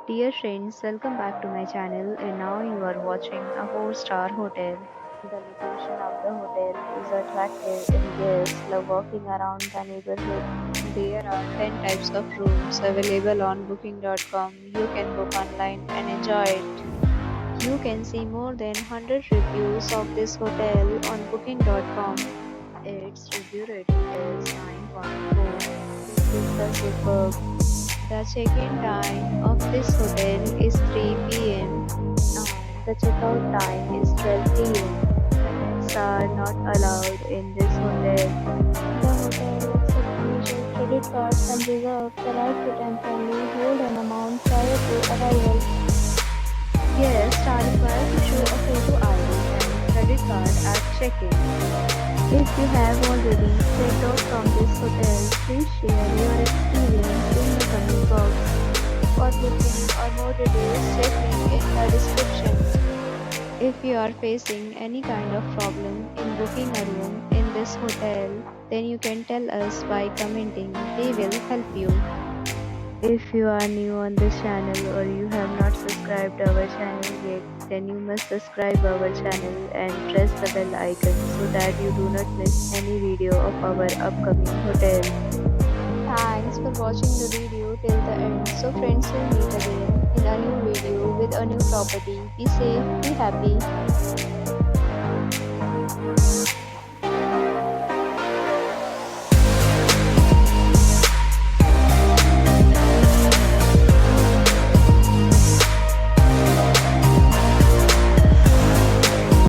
Dear friends, welcome back to my channel and now you are watching a 4-star hotel. The location of the hotel is attractive and guests love walking around the neighborhood. There are 10 types of rooms available on booking.com. You can book online and enjoy it. You can see more than 100 reviews of this hotel on booking.com. Its review rating is 9.4, which is the superb. The check-in time of this hotel is 3 p.m. and the checkout time is 12 p.m. Pets are not allowed in this hotel. The hotel accepts major credit cards and reserves the right to temporarily hold an amount prior to arrival. Guests are required to show a photo ID and credit card at check-in. If you have already checked out from this hotel, please share your experience in the comment box. For booking or more details, check link in the description. If you are facing any kind of problem in booking a room in this hotel, then you can tell us by commenting. We will help you. If you are new on this channel or you have not subscribed our channel yet, then you must subscribe our channel and press the bell icon so that you do not miss any video of our upcoming hotel. Thanks for watching the video till the end. So friends, will meet again in a new video with a new property. Be safe, be happy.